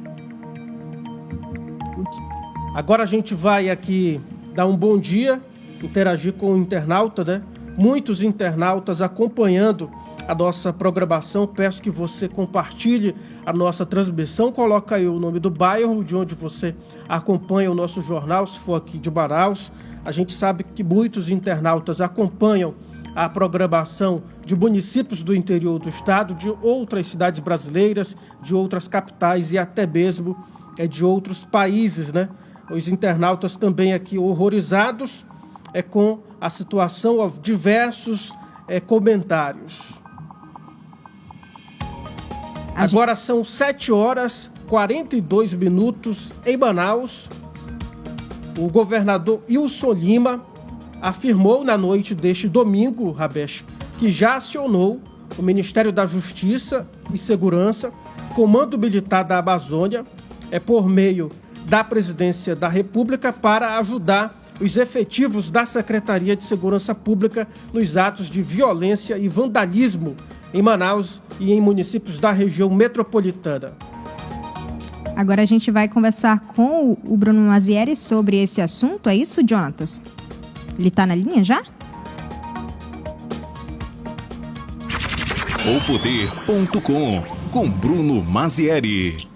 Agora a gente vai aqui dar um bom dia, interagir com o internauta, né? Muitos internautas acompanhando a nossa programação. Peço que você compartilhe a nossa transmissão, coloca aí o nome do bairro de onde você acompanha o nosso jornal, se for aqui de Manaus. A gente sabe que muitos internautas acompanham a programação de municípios do interior do estado, de outras cidades brasileiras, de outras capitais e até mesmo de outros países, né? Os internautas também aqui horrorizados com a situação, diversos comentários. Agora são 7h42 em Manaus. O governador Wilson Lima afirmou na noite deste domingo, Rabesh, que já acionou o Ministério da Justiça e Segurança, Comando Militar da Amazônia, por meio da Presidência da República, para ajudar os efetivos da Secretaria de Segurança Pública nos atos de violência e vandalismo em Manaus e em municípios da região metropolitana. Agora a gente vai conversar com o Bruno Mazieri sobre esse assunto. É isso, Jonatas? Ele está na linha já? Opoder.com com Bruno Mazieri.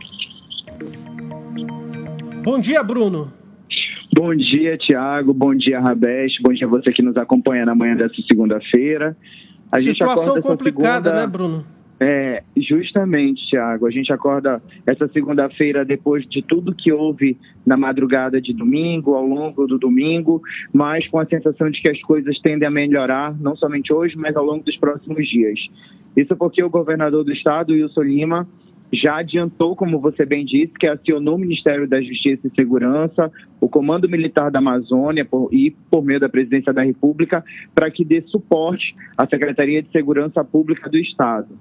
Bom dia, Bruno. Bom dia, Thiago. Bom dia, Rabesh. Bom dia a você que nos acompanha na manhã dessa segunda-feira. Situação complicada, né, Bruno? Justamente, Thiago. A gente acorda essa segunda-feira depois de tudo que houve na madrugada de domingo, ao longo do domingo, mas com a sensação de que as coisas tendem a melhorar, não somente hoje, mas ao longo dos próximos dias. Isso porque o governador do estado, Wilson Lima, já adiantou, como você bem disse, que acionou o Ministério da Justiça e Segurança, o Comando Militar da Amazônia e por meio da Presidência da República, para que dê suporte à Secretaria de Segurança Pública do Estado.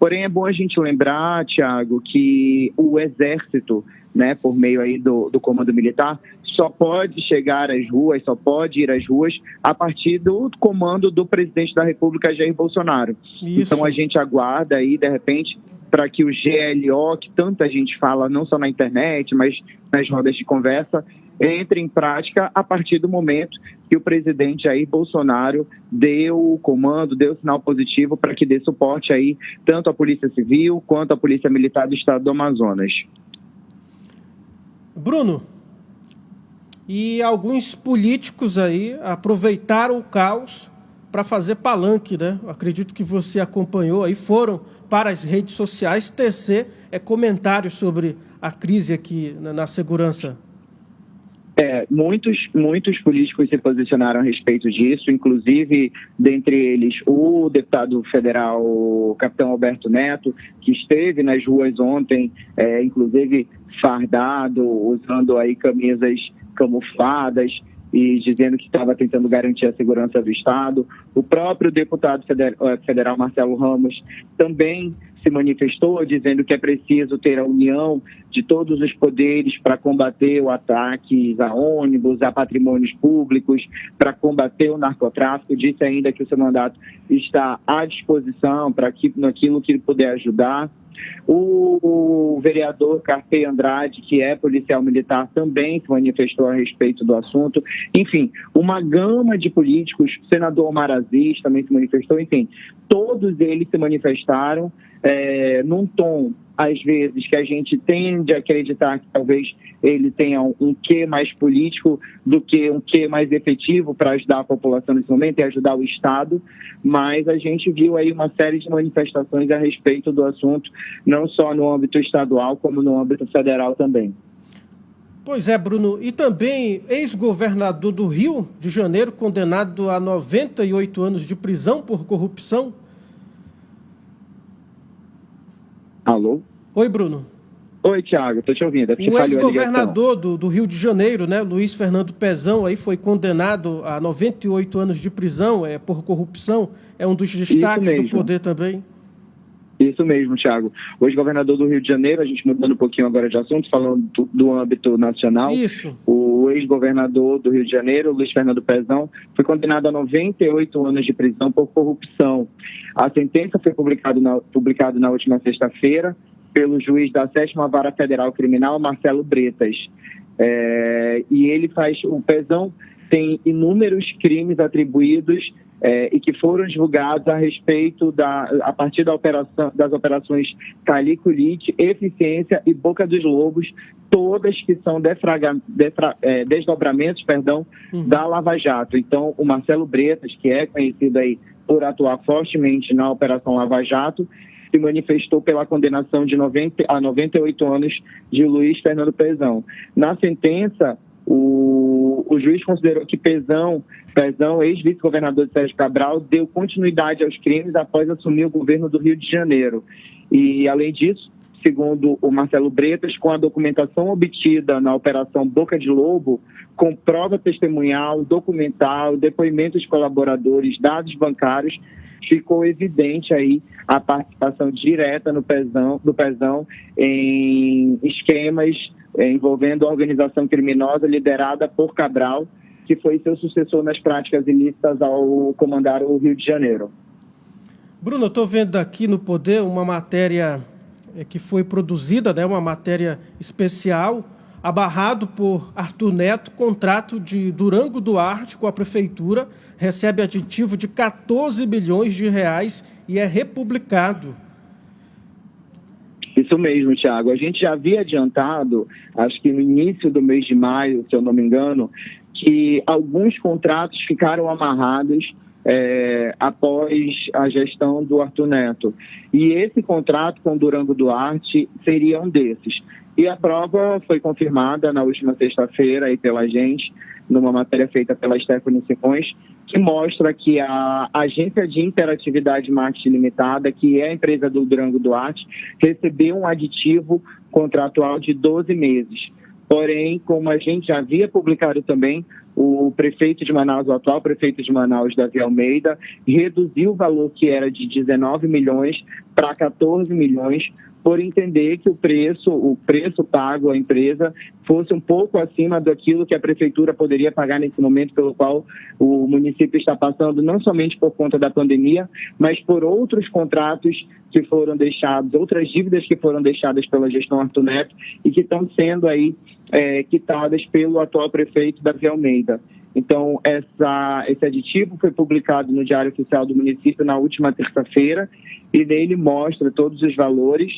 Porém, é bom a gente lembrar, Thiago, que o Exército, né, por meio aí do Comando Militar, só pode chegar às ruas, só pode ir às ruas a partir do comando do Presidente da República, Jair Bolsonaro. Isso. Então, a gente aguarda aí, de repente, para que o GLO, que tanta gente fala, não só na internet, mas nas rodas de conversa, entre em prática a partir do momento que o presidente Jair Bolsonaro deu o comando, deu o sinal positivo para que dê suporte aí tanto à Polícia Civil quanto à Polícia Militar do Estado do Amazonas. Bruno, e alguns políticos aí aproveitaram o caos para fazer palanque, né? Eu acredito que você acompanhou aí, foram para as redes sociais tecer comentários sobre a crise aqui na segurança. Muitos políticos se posicionaram a respeito disso, inclusive, dentre eles, o deputado federal, capitão Alberto Neto, que esteve nas ruas ontem, inclusive fardado, usando aí camisas camufladas e dizendo que estava tentando garantir a segurança do Estado. O próprio deputado federal Marcelo Ramos também se manifestou dizendo que é preciso ter a união de todos os poderes para combater o ataque a ônibus, a patrimônios públicos, para combater o narcotráfico. Disse ainda que o seu mandato está à disposição para naquilo que ele puder ajudar. O vereador Carpei Andrade, que é policial militar, também se manifestou a respeito do assunto. Enfim, uma gama de políticos, o senador Omar Aziz também se manifestou, enfim, todos eles se manifestaram num tom, às vezes, que a gente tende a acreditar que talvez ele tenha um quê mais político do que um quê mais efetivo para ajudar a população nesse momento e ajudar o Estado, mas a gente viu aí uma série de manifestações a respeito do assunto, não só no âmbito estadual, como no âmbito federal também. Pois é, Bruno. E também ex-governador do Rio de Janeiro, condenado a 98 anos de prisão por corrupção. Alô? Oi, Bruno. Oi, Thiago, estou te ouvindo. O ex-governador do Rio de Janeiro, né, Luiz Fernando Pezão, aí foi condenado a 98 anos de prisão por corrupção. É um dos destaques do poder também. Isso mesmo, Thiago. O ex-governador do Rio de Janeiro, a gente mudando um pouquinho agora de assunto, falando do âmbito nacional. Isso. O ex-governador do Rio de Janeiro, Luiz Fernando Pezão, foi condenado a 98 anos de prisão por corrupção. A sentença foi publicada na última sexta-feira pelo juiz da 7ª Vara Federal Criminal, Marcelo Bretas. O Pezão tem inúmeros crimes atribuídos e que foram divulgados a respeito a partir das operações Caliculite, Eficiência e Boca dos Lobos, todas que são desdobramentos da Lava Jato. Então, o Marcelo Bretas, que é conhecido aí por atuar fortemente na Operação Lava Jato, se manifestou pela condenação a 98 anos de Luiz Fernando Pezão. Na sentença, o juiz considerou que Pezão, ex-vice-governador de Sérgio Cabral, deu continuidade aos crimes após assumir o governo do Rio de Janeiro. E, além disso, segundo o Marcelo Bretas, com a documentação obtida na Operação Boca de Lobo, com prova testemunhal, documental, depoimentos de colaboradores, dados bancários, ficou evidente aí a participação direta do Pezão em esquemas envolvendo a organização criminosa liderada por Cabral, que foi seu sucessor nas práticas ilícitas ao comandar o Rio de Janeiro. Bruno, eu estou vendo aqui no Poder uma matéria que foi produzida, né, uma matéria especial, abarrado por Arthur Neto, contrato de Durango Duarte com a Prefeitura, recebe aditivo de 14 milhões de reais e é republicado. Isso mesmo, Thiago. A gente já havia adiantado, acho que no início do mês de maio, se eu não me engano, que alguns contratos ficaram amarrados após a gestão do Arthur Neto. E esse contrato com Durango Duarte seria um desses. E a prova foi confirmada na última sexta-feira aí pela gente, numa matéria feita pela Stephanie Simões, que mostra que a Agência de Interatividade Marketing Limitada, que é a empresa do Durango Duarte, recebeu um aditivo contratual de 12 meses. Porém, como a gente já havia publicado também, o prefeito de Manaus, o atual prefeito de Manaus, Davi Almeida, reduziu o valor que era de 19 milhões para 14 milhões, por entender que o preço pago à empresa fosse um pouco acima daquilo que a prefeitura poderia pagar nesse momento, pelo qual o município está passando, não somente por conta da pandemia, mas por outros contratos que foram deixados, outras dívidas que foram deixadas pela gestão Arthur Neto e que estão sendo aí quitadas pelo atual prefeito Davi Almeida. Então, esse aditivo foi publicado no Diário Oficial do município na última terça-feira e nele mostra todos os valores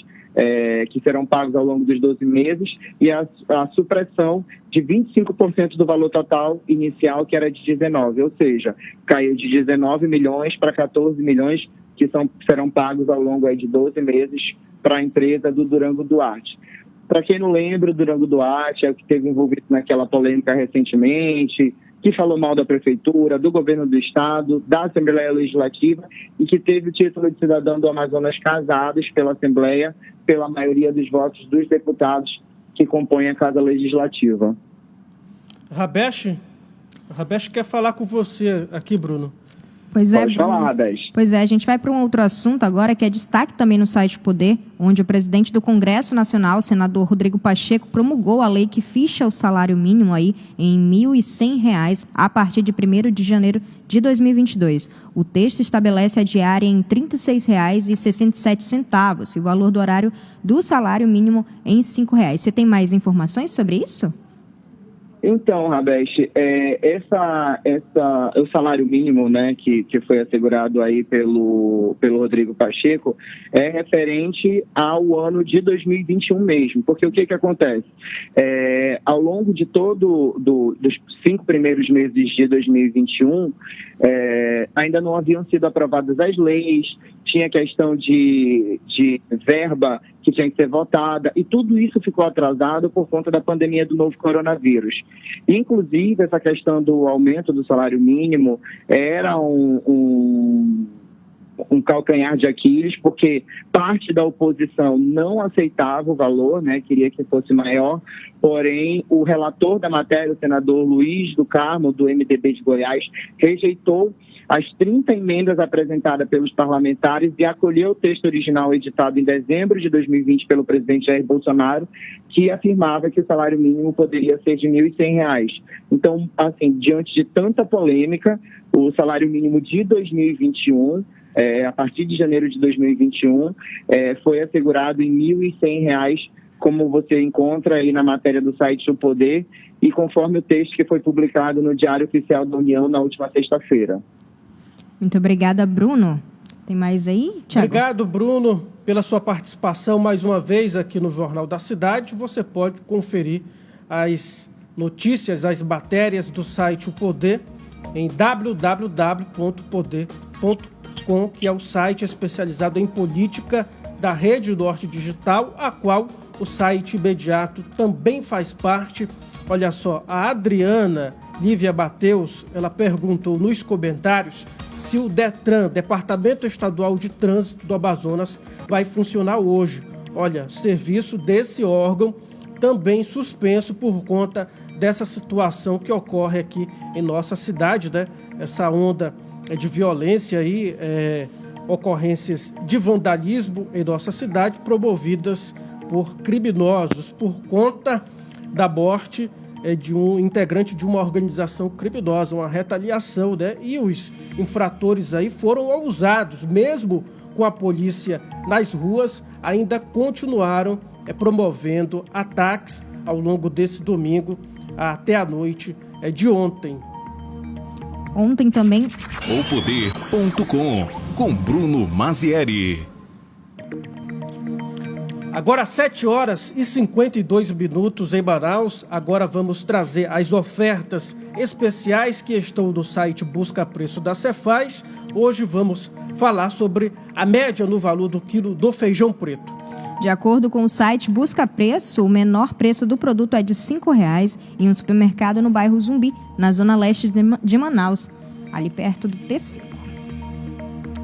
que serão pagos ao longo dos 12 meses e a supressão de 25% do valor total inicial, que era de 19, ou seja, caiu de 19 milhões para 14 milhões, que serão pagos ao longo aí de 12 meses para a empresa do Durango Duarte. Para quem não lembra, o Durango Duarte é o que esteve envolvido naquela polêmica recentemente, que falou mal da prefeitura, do governo do estado, da Assembleia Legislativa e que teve o título de cidadão do Amazonas casados pela Assembleia, pela maioria dos votos dos deputados que compõem a Casa Legislativa. Rabesh quer falar com você aqui, Bruno. Pode falar, Rabés. Pois é, a gente vai para um outro assunto agora, que é destaque também no site Poder, onde o presidente do Congresso Nacional, senador Rodrigo Pacheco, promulgou a lei que fixa o salário mínimo aí em R$ 1.100 a partir de 1º de janeiro de 2022. O texto estabelece a diária em R$ 36,67 e o valor do horário do salário mínimo em R$ 5,00. Você tem mais informações sobre isso? Então, Rabés, o salário mínimo, né, que foi assegurado aí pelo Rodrigo Pacheco, é referente ao ano de 2021 mesmo, porque o que acontece? Ao longo de dos 5 primeiros meses de 2021, ainda não haviam sido aprovadas as leis, tinha questão de verba que tinha que ser votada, e tudo isso ficou atrasado por conta da pandemia do novo coronavírus. Inclusive, essa questão do aumento do salário mínimo era um calcanhar de Aquiles, porque parte da oposição não aceitava o valor, né, queria que fosse maior, porém o relator da matéria, o senador Luiz do Carmo, do MDB de Goiás, rejeitou as 30 emendas apresentadas pelos parlamentares e acolheu o texto original editado em dezembro de 2020 pelo presidente Jair Bolsonaro, que afirmava que o salário mínimo poderia ser de R$ 1.100. Então, assim, diante de tanta polêmica, o salário mínimo de 2021, a partir de janeiro de 2021, foi assegurado em R$ 1.100, como você encontra aí na matéria do site O Poder, e conforme o texto que foi publicado no Diário Oficial da União na última sexta-feira. Muito obrigada, Bruno. Tem mais aí, Thiago? Obrigado, Bruno, pela sua participação mais uma vez aqui no Jornal da Cidade. Você pode conferir as notícias, as matérias do site O Poder em www.poder.com, que é o site especializado em política da Rede Norte Digital, a qual o site Imediato também faz parte. Olha só, a Adriana Lívia Bateus, ela perguntou nos comentários se o DETRAN, Departamento Estadual de Trânsito do Amazonas, vai funcionar hoje. Olha, serviço desse órgão também suspenso por conta dessa situação que ocorre aqui em nossa cidade, né? Essa onda de violência aí, ocorrências de vandalismo em nossa cidade promovidas por criminosos por conta da morte de um integrante de uma organização criminosa, uma retaliação, né? E os infratores aí foram ousados, mesmo com a polícia nas ruas, ainda continuaram promovendo ataques ao longo desse domingo até a noite de ontem. Ontem também. Opoder.com, com Bruno Mazieri. Agora 7h52 em Manaus. Agora vamos trazer as ofertas especiais que estão no site Busca Preço da Cefaz. Hoje vamos falar sobre a média no valor do quilo do feijão preto. De acordo com o site Busca Preço, o menor preço do produto é de R$ 5,00 em um supermercado no bairro Zumbi, na zona leste de Manaus, ali perto do T5.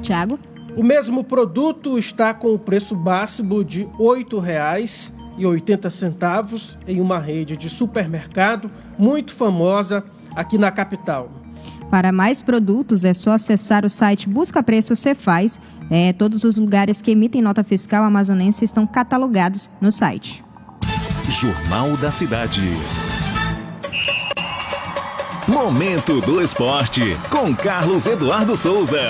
Tiago? O mesmo produto está com o preço máximo de R$ 8,80 em uma rede de supermercado muito famosa aqui na capital. Para mais produtos, é só acessar o site Busca Preço Cefaz. Todos os lugares que emitem nota fiscal amazonense estão catalogados no site. Jornal da Cidade. Momento do Esporte, com Carlos Eduardo Souza.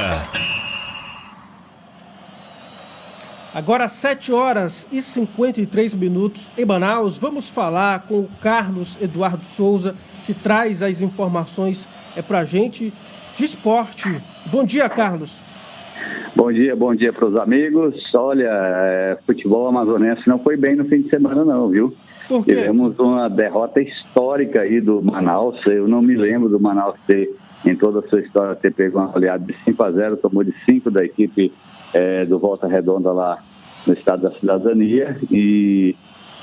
Agora 7h53 em Manaus. Vamos falar com o Carlos Eduardo Souza, que traz as informações para a gente de esporte. Bom dia, Carlos. Bom dia para os amigos. Olha, futebol amazonense não foi bem no fim de semana não, viu? Por quê? Tivemos uma derrota histórica aí do Manaus. Eu não me lembro do Manaus ter, em toda a sua história, ter pego uma goleada de 5-0, tomou de 5 da equipe do Volta Redonda lá no estado da Cidadania e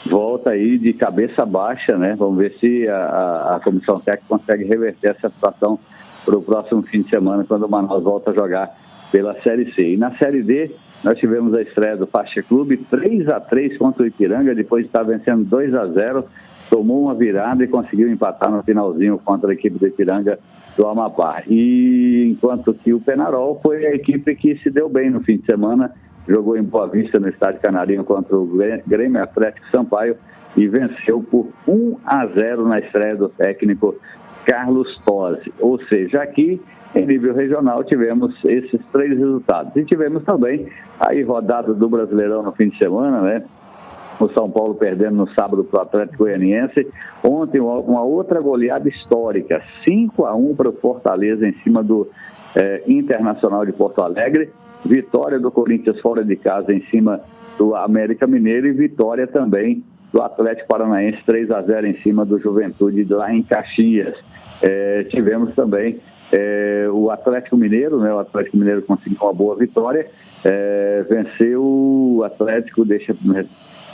volta aí de cabeça baixa, né? Vamos ver se a comissão técnica consegue reverter essa situação para o próximo fim de semana, quando o Manaus volta a jogar pela Série C. E na Série D, nós tivemos a estreia do Faixa Clube, 3-3 contra o Ipiranga, depois de estar vencendo 2-0, tomou uma virada e conseguiu empatar no finalzinho contra a equipe do Ipiranga do Amapá. E enquanto que o Penharol foi a equipe que se deu bem no fim de semana, jogou em Boa Vista no estádio Canarinho contra o Grêmio Atlético Sampaio e venceu por 1-0 na estreia do técnico Carlos Tosi. Ou seja, aqui em nível regional tivemos esses 3 resultados. E tivemos também aí rodada do Brasileirão no fim de semana, né? O São Paulo perdendo no sábado para o Atlético Goianiense. Ontem uma outra goleada histórica, 5-1 para o Fortaleza em cima do Internacional de Porto Alegre. Vitória do Corinthians fora de casa em cima do América Mineiro e vitória também do Atlético Paranaense 3-0 em cima do Juventude lá em Caxias. Tivemos também o Atlético Mineiro, né? O Atlético Mineiro conseguiu uma boa vitória, venceu o Atlético,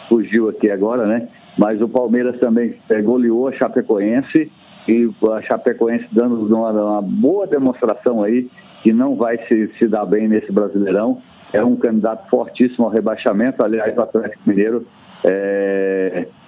fugiu aqui agora, né? Mas o Palmeiras também goleou a Chapecoense e a Chapecoense dando uma boa demonstração aí que não vai se dar bem nesse Brasileirão. É um candidato fortíssimo ao rebaixamento. Aliás, o Atlético Mineiro,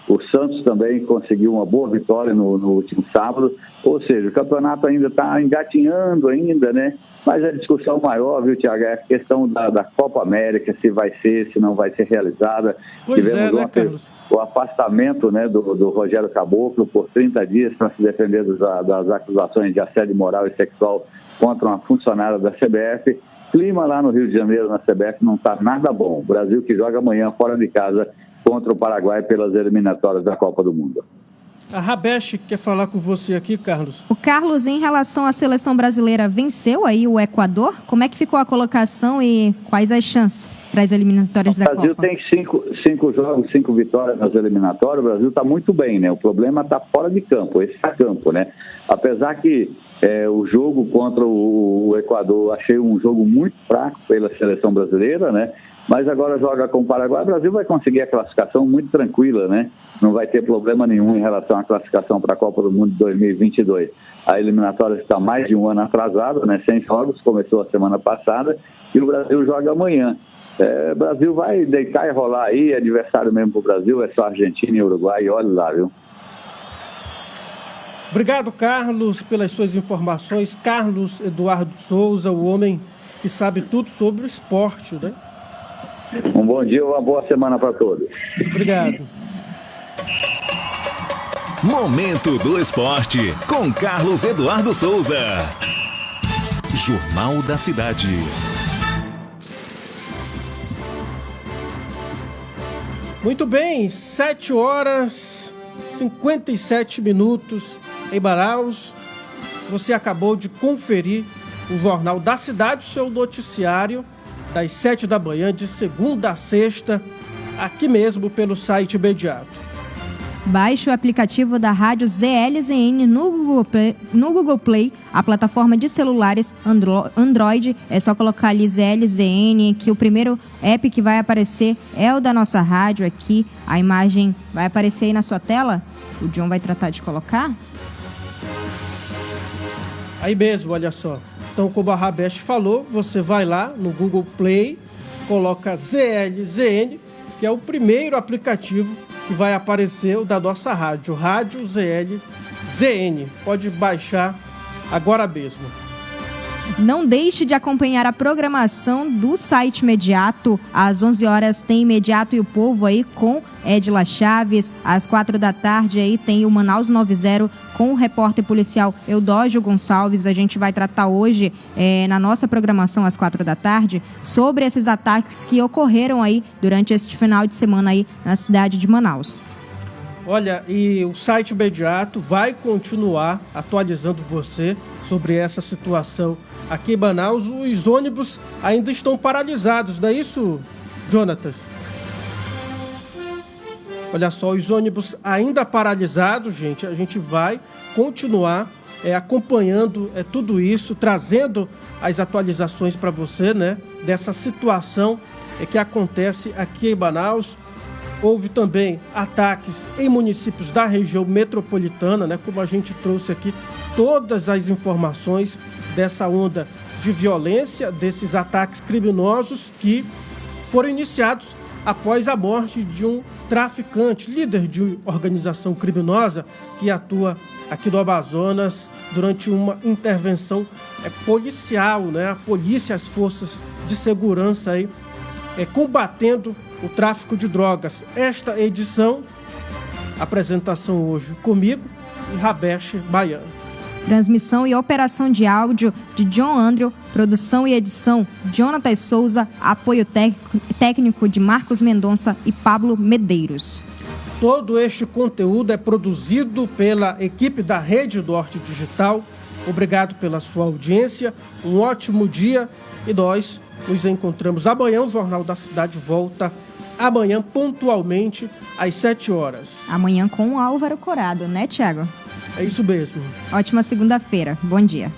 o Santos também conseguiu uma boa vitória no último sábado. Ou seja, o campeonato ainda está engatinhando ainda, né? Mas a discussão maior, viu, Tiago, é a questão da Copa América, se vai ser, se não vai ser realizada. Tivemos Carlos? O afastamento, né, do Rogério Caboclo por 30 dias para se defender das acusações de assédio moral e sexual contra uma funcionária da CBF. Clima lá no Rio de Janeiro, na CBF, não está nada bom. O Brasil que joga amanhã fora de casa contra o Paraguai pelas eliminatórias da Copa do Mundo. A Rabesh quer falar com você aqui, Carlos. O Carlos, em relação à seleção brasileira, venceu aí o Equador? Como é que ficou a colocação e quais as chances para as eliminatórias da Copa? O Brasil tem 5 jogos, 5 vitórias nas eliminatórias. O Brasil está muito bem, né? O problema está fora de campo, extra-campo, né? Apesar que o jogo contra o Equador, achei um jogo muito fraco pela seleção brasileira, né? Mas agora joga com o Paraguai, o Brasil vai conseguir a classificação muito tranquila, né? Não vai ter problema nenhum em relação à classificação para a Copa do Mundo de 2022. A eliminatória está mais de um ano atrasada, né? 100 jogos, começou a semana passada e o Brasil joga amanhã. O Brasil vai deitar e rolar aí, adversário mesmo para o Brasil, é só Argentina e Uruguai, e olha lá, viu? Obrigado, Carlos, pelas suas informações. Carlos Eduardo Souza, o homem que sabe tudo sobre o esporte, né? Um bom dia, uma boa semana para todos. Obrigado. Momento do Esporte, com Carlos Eduardo Souza. Jornal da Cidade. Muito bem, 7h57 em Manaus. Você acabou de conferir o Jornal da Cidade, seu noticiário, das 7 da manhã, de segunda a sexta, aqui mesmo pelo site imediato. Baixe o aplicativo da rádio ZLZN no Google Play, a plataforma de celulares Android. É só colocar ali ZLZN, que o primeiro app que vai aparecer é o da nossa rádio aqui. A imagem vai aparecer aí na sua tela. O John vai tratar de colocar. Aí mesmo, olha só. Então, como a Rabesh falou, você vai lá no Google Play, coloca ZLZN, que é o primeiro aplicativo que vai aparecer, o da nossa rádio, Rádio ZLZN. Pode baixar agora mesmo. Não deixe de acompanhar a programação do site Imediato. Às 11 horas tem Imediato e o Povo aí com Edila Chaves. Às 4 da tarde aí tem o Manaus 90 com o repórter policial Eudógio Gonçalves. A gente vai tratar hoje, na nossa programação às 4 da tarde, sobre esses ataques que ocorreram aí durante este final de semana aí na cidade de Manaus. Olha, e o site Imediato vai continuar atualizando você sobre essa situação aqui em Manaus. Os ônibus ainda estão paralisados, não é isso, Jonatas? Olha só, os ônibus ainda paralisados, gente. A gente vai continuar acompanhando tudo isso, trazendo as atualizações para você, né, dessa situação que acontece aqui em Manaus. Houve também ataques em municípios da região metropolitana, né? Como a gente trouxe aqui todas as informações dessa onda de violência, desses ataques criminosos que foram iniciados após a morte de um traficante, líder de organização criminosa que atua aqui do Amazonas durante uma intervenção policial, né? A polícia e as forças de segurança aí combatendo o tráfico de drogas. Esta edição, apresentação hoje comigo e Rabesh Baiano. Transmissão e operação de áudio de John Andrew, produção e edição Jonathan Souza, apoio técnico de Marcos Mendonça e Pablo Medeiros. Todo este conteúdo é produzido pela equipe da Rede Norte Digital. Obrigado pela sua audiência, um ótimo dia e nós nos encontramos amanhã. O Jornal da Cidade volta amanhã pontualmente às 7 horas. Amanhã com o Álvaro Corado, né, Tiago? É isso mesmo. Ótima segunda-feira. Bom dia.